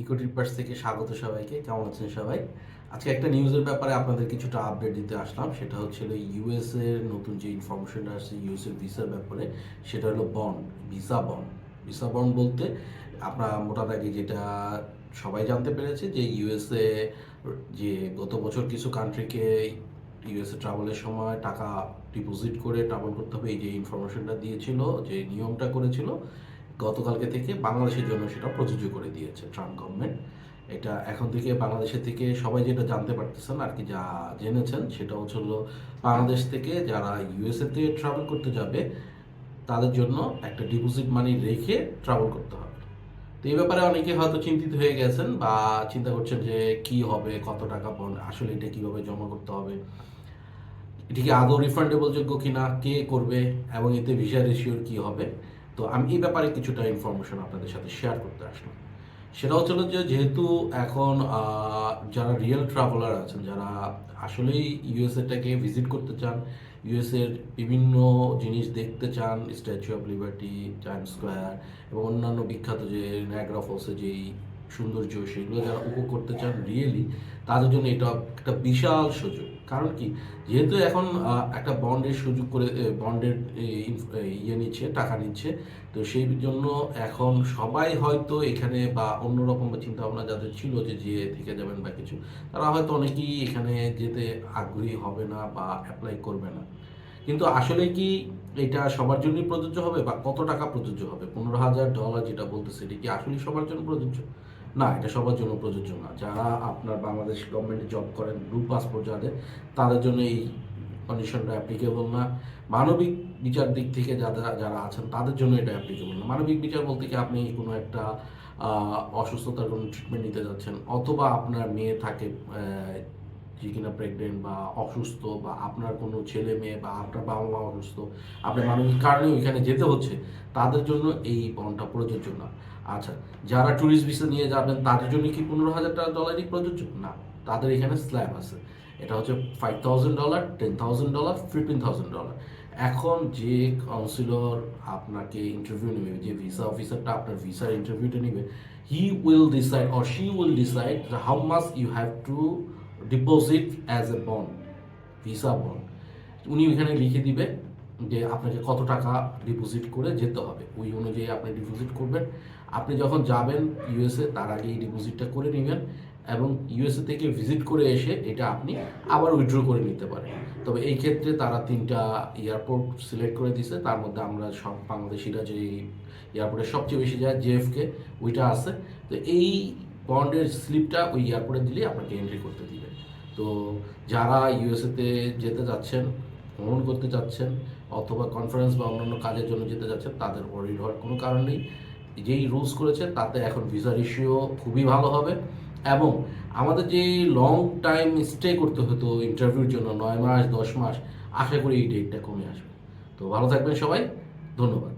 Eco ট্রিপার্স থেকে স্বাগত সবাইকে। কেমন আছেন সবাই? আজকে একটা নিউজের ব্যাপারে আপনাদের কিছুটা আপডেট দিতে আসলাম। সেটা হচ্ছিল ইউএস এর নতুন যে ইনফরমেশনটা আসছে ইউএস এর ভিসার ব্যাপারে, সেটা হলো bond, visa bond. Visa bond বলতে আমরা মোটা দাগে যেটা সবাই জানতে পেরেছে যে ইউএসএ যে গত বছর কিছু কান্ট্রিকে ইউএসএ ট্রাভেলের সময় টাকা ডিপোজিট করে ট্রাভেল করতে হবে, এই যে ইনফরমেশনটা দিয়েছিল, যে নিয়মটা করেছিল, গতকালকে থেকে বাংলাদেশের জন্য সেটা প্রযোজ্য করে দিয়েছে ট্রাম্প গভর্নমেন্ট। এটা এখন থেকে বাংলাদেশের থেকে সবাই যেটা জানতে পারতেছেন আর কি, যা জেনেছেন সেটা হচ্ছে হলো বাংলাদেশ থেকে যারা ইউএসএতে ট্রাভেল করতে যাবে তাদের জন্য একটা ডিপোজিট মানি রেখে ট্রাভেল করতে হবে। তো এই ব্যাপারে অনেকে হয়তো চিন্তিত হয়ে গেছেন বা চিন্তা করছেন যে কি হবে, কত টাকা আসলে এটা কিভাবে জমা করতে হবে, এটা কি আদৌ রিফান্ডেবল যোগ্য কিনা, কে করবে, এবং এতে ভিসা রেশিওর কি হবে। তো আমি এই ব্যাপারে কিছুটা ইনফরমেশন আপনাদের সাথে শেয়ার করতে আসলাম। সেটা হচ্ছিল যে যেহেতু এখন যারা রিয়েল ট্রাভেলার আছেন, যারা আসলেই ইউএসএটাকে ভিজিট করতে চান, ইউএসএর বিভিন্ন জিনিস দেখতে চান, statue of liberty, time square এবং অন্যান্য বিখ্যাত যে নায়াগ্রা ফলসে যেই সৌন্দর্য, সেগুলো যারা উপভোগ করতে চান রিয়েলি, তাদের জন্য এটা একটা বিশাল সুযোগ। কারণ কি, যেহেতু এখন একটা বন্ডের সুযোগ করে, বন্ডের ইয়ে নিচ্ছে, টাকা নিচ্ছে, তো সেই জন্য এখন সবাই হয়তো এখানে বা অন্যরকম চিন্তা ভাবনা যাদের ছিল যে থেকে যাবেন বা কিছু, তারা হয়তো অনেকেই এখানে যেতে আগ্রহী হবে না বা অ্যাপ্লাই করবে না। কিন্তু আসলে কি এটা সবার জন্যই প্রযোজ্য হবে বা কত টাকা প্রযোজ্য হবে? $15,000 যেটা বলতেছে, এটা কি আসলে সবার জন্য প্রযোজ্য? না, এটা সবার জন্য প্রযোজ্য না। যারা আপনার বাংলাদেশ গভর্নমেন্টে জব করেন, ব্লু পাসপোর্ট যাদের, তাদের জন্য এই কন্ডিশনটা অ্যাপ্লিকেবল না। মানবিক বিচার দিক থেকে যারা যারা আছেন তাদের জন্য এটা অ্যাপ্লিকেবল না। মানবিক বিচার বলতে কি, আপনি কোনো একটা অসুস্থতার কোনো ট্রিটমেন্ট নিতে যাচ্ছেন, অথবা আপনার মেয়ে থাকে যে কিনা প্রেগনেন্ট বা অসুস্থ, বা আপনার কোনো ছেলে মেয়ে বা আপনার বাবা মা অসুস্থ, আপনার মানবিক কারণে ওইখানে যেতে হচ্ছে, তাদের জন্য এই বন্ডটা প্রযোজ্য না। আচ্ছা, যারা ট্যুরিস্ট ভিসা নিয়ে যাবেন তাদের জন্য কি $15,000 প্রযোজ্য না? তাদের এখানে স্ল্যাব আছে। এটা হচ্ছে $5,000, $10,000, $15,000। এখন যে কাউন্সিলর আপনাকে ইন্টারভিউ নেবে, যে ভিসা অফিসারটা আপনার ভিসার ইন্টারভিউটা নেবে, he will decide or she will decide how much you have to deposit as a bond, visa bond. উনি ওইখানে লিখে দিবে যে আপনাকে কত টাকা ডিপোজিট করে যেতে হবে, ওই অনুযায়ী আপনি ডিপোজিট করবেন। আপনি যখন যাবেন ইউএসএ, তার আগে এই ডিপোজিটটা করে নেবেন, এবং ইউএসএ থেকে ভিজিট করে এসে এটা আপনি আবার উইথড্র করে নিতে পারেন। তবে এই ক্ষেত্রে তারা 3টা এয়ারপোর্ট সিলেক্ট করে দিছে, তার মধ্যে আমরা সব বাংলাদেশিরা যে এয়ারপোর্টে সবচেয়ে বেশি যায়, জেএফকে, ওইটা আছে। তো এই বন্ডের স্লিপটা ওই এয়ারপোর্টে দিলেই আপনাকে এন্ট্রি করতে দিবে। তো যারা ইউএসএতে যেতে যাচ্ছেন, ভ্রমণ করতে যাচ্ছেন, অথবা কনফারেন্স বা অন্যান্য কাজের জন্য যেতে যাচ্ছেন, তাদের ওয়ারিড হওয়ার কোনো কারণ নেই। যেই রুলস করেছে তাতে এখন ভিসা রেশিও খুবই ভালো হবে, এবং আমাদের যে লং টাইম স্টে করতে হতো ইন্টারভিউর জন্য, 9 মাস 10 মাস, আশা করি এই ডেটটা কমে আসবে। তো ভালো থাকবেন সবাই, ধন্যবাদ।